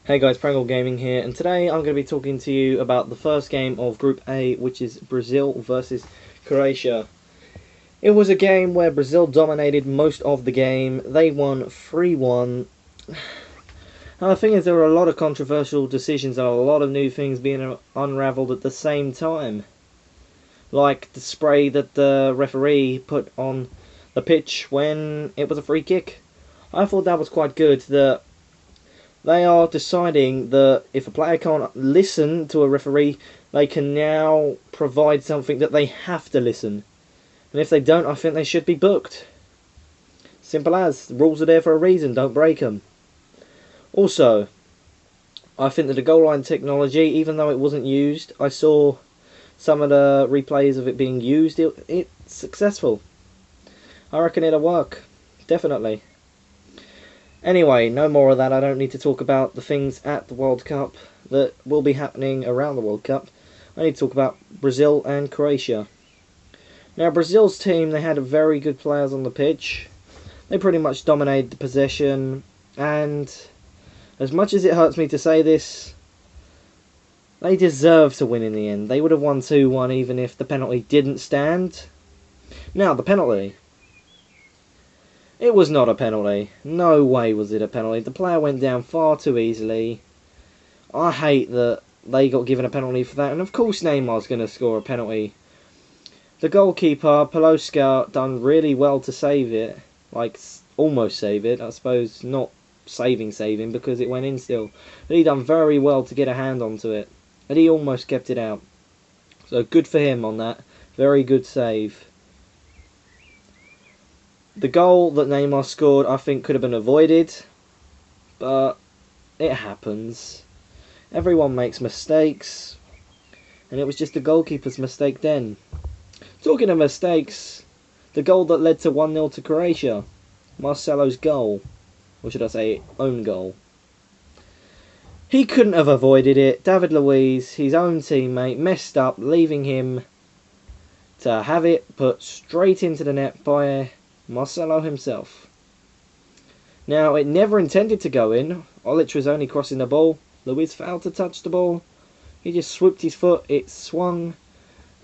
Hey guys, Prangell Gaming here, and today I'm going to be talking to you about the first game of Group A, which is Brazil versus Croatia. It was a game where Brazil dominated most of the game. They won 3-1. Now the thing is, there were a lot of controversial decisions and a lot of new things being unravelled at the same time. Like the spray that the referee put on the pitch when it was a free kick. I thought that was quite good, that they are deciding that if a player can't listen to a referee, they can now provide something that they have to listen. And if they don't, I think they should be booked. Simple as. The rules are there for a reason, don't break them. Also, I think that the goal line technology, even though it wasn't used, I saw some of the replays of it being used, it's successful. I reckon it'll work. Definitely. Anyway, no more of that. I don't need to talk about the things at the World Cup that will be happening around the World Cup. I need to talk about Brazil and Croatia. Now, Brazil's team, they had very good players on the pitch. They pretty much dominated the possession, and as much as it hurts me to say this, they deserve to win in the end. They would have won 2-1 even if the penalty didn't stand. Now, the penalty. It was not a penalty. No way was it a penalty. The player went down far too easily. I hate that they got given a penalty for that. And of course Neymar's going to score a penalty. The goalkeeper, Peloska, done really well to save it. Like, almost save it. I suppose not saving because it went in still. But he done very well to get a hand onto it. And he almost kept it out. So good for him on that. Very good save. The goal that Neymar scored, I think, could have been avoided, but it happens. Everyone makes mistakes, and it was just the goalkeeper's mistake then. Talking of mistakes, the goal that led to 1-0 to Croatia, Marcelo's goal, or should I say, own goal. He couldn't have avoided it. David Luiz, his own teammate, messed up, leaving him to have it put straight into the net by Marcelo himself. Now, it never intended to go in. Olic was only crossing the ball. Luiz failed to touch the ball. He just swooped his foot. It swung,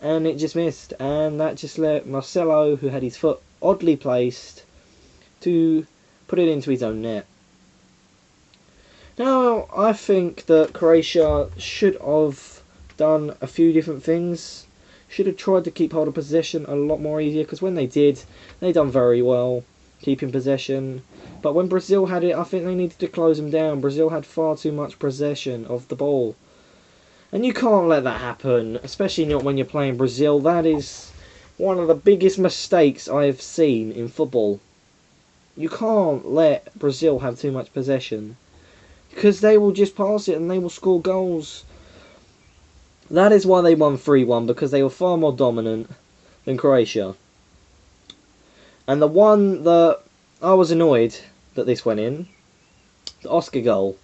and it just missed. And that just let Marcelo, who had his foot oddly placed, to put it into his own net. Now, I think that Croatia should have done a few different things. Should have tried to keep hold of possession a lot more easier, because when they did, they done very well keeping possession. But when Brazil had it, I think they needed to close them down. Brazil had far too much possession of the ball. And you can't let that happen, especially not when you're playing Brazil. That is one of the biggest mistakes I have seen in football. You can't let Brazil have too much possession, because they will just pass it and they will score goals. That is why they won 3-1, because they were far more dominant than Croatia. And the one that I was annoyed that this went in, the Oscar goal.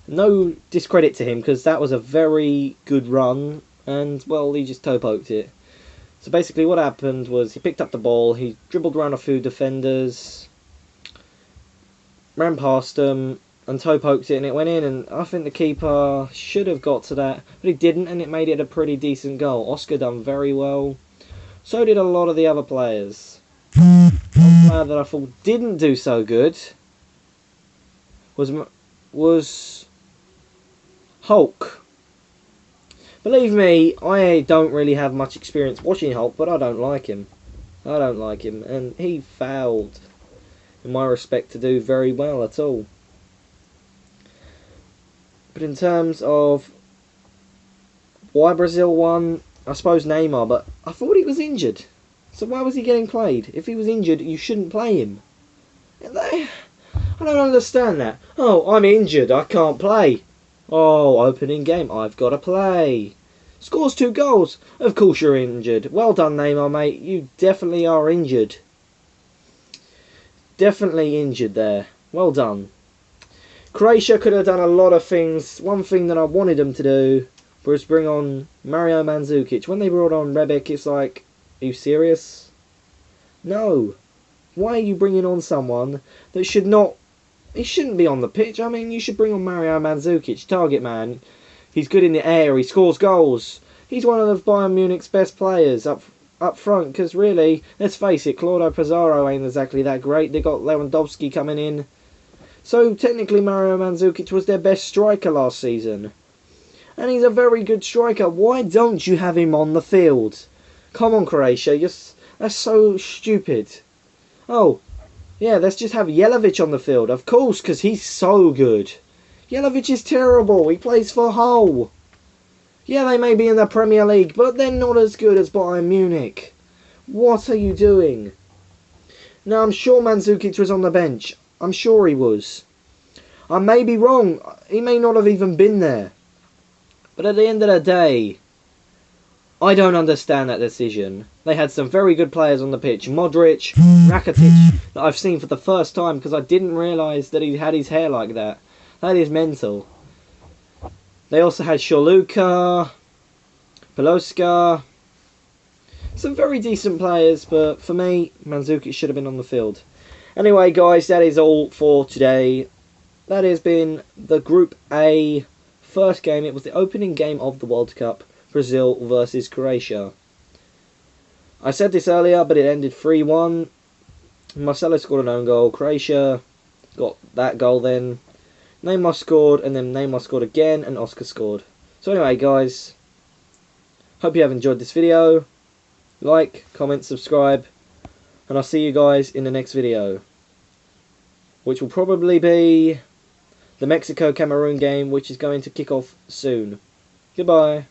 No discredit to him, because that was a very good run, and, well, he just toe-poked it. So basically what happened was he picked up the ball, he dribbled around a few defenders, ran past them, and toe-poked it, and it went in. And I think the keeper should have got to that, but he didn't, and it made it a pretty decent goal. Oscar done very well. So did a lot of the other players. One player that I thought didn't do so good was Hulk. Believe me, I don't really have much experience watching Hulk, but I don't like him. I don't like him, and he failed, in my respect, to do very well at all. But in terms of why Brazil won, I suppose Neymar, but I thought he was injured. So why was he getting played? If he was injured, you shouldn't play him. I don't understand that. Oh, I'm injured, I can't play. Oh, opening game, I've got to play. Scores 2 goals. Of course you're injured. Well done, Neymar, mate. You definitely are injured. Definitely injured there. Well done. Croatia could have done a lot of things. One thing that I wanted them to do was bring on Mario Mandzukic. When they brought on Rebic, it's like, are you serious? No. Why are you bringing on someone that should not he shouldn't be on the pitch. I mean, you should bring on Mario Mandzukic, target man. He's good in the air. He scores goals. He's one of Bayern Munich's best players up front. Because really, let's face it, Claudio Pizarro ain't exactly that great. They got Lewandowski coming in. So technically, Mario Mandzukic was their best striker last season, and he's a very good striker. Why don't you have him on the field? Come on, Croatia. That's so stupid. Oh, yeah, let's just have Jelavic on the field. Of course, because he's so good. Jelavic is terrible. He plays for Hull. Yeah, they may be in the Premier League, but they're not as good as Bayern Munich. What are you doing? Now, I'm sure Mandzukic was on the bench. I'm sure he was. I may be wrong. He may not have even been there. But at the end of the day, I don't understand that decision. They had some very good players on the pitch. Modric, Rakitic, that I've seen for the first time because I didn't realise that he had his hair like that. That is mental. They also had Shorluka, Peloska. Some very decent players, but for me, Mandzukic should have been on the field. Anyway, guys, that is all for today. That has been the Group A first game. It was the opening game of the World Cup. Brazil versus Croatia. I said this earlier, but it ended 3-1. Marcelo scored an own goal. Croatia got that goal then. Neymar scored, and then Neymar scored again, and Oscar scored. So anyway, guys, hope you have enjoyed this video. Like, comment, subscribe, and I'll see you guys in the next video, which will probably be the Mexico-Cameroon game, which is going to kick off soon. Goodbye.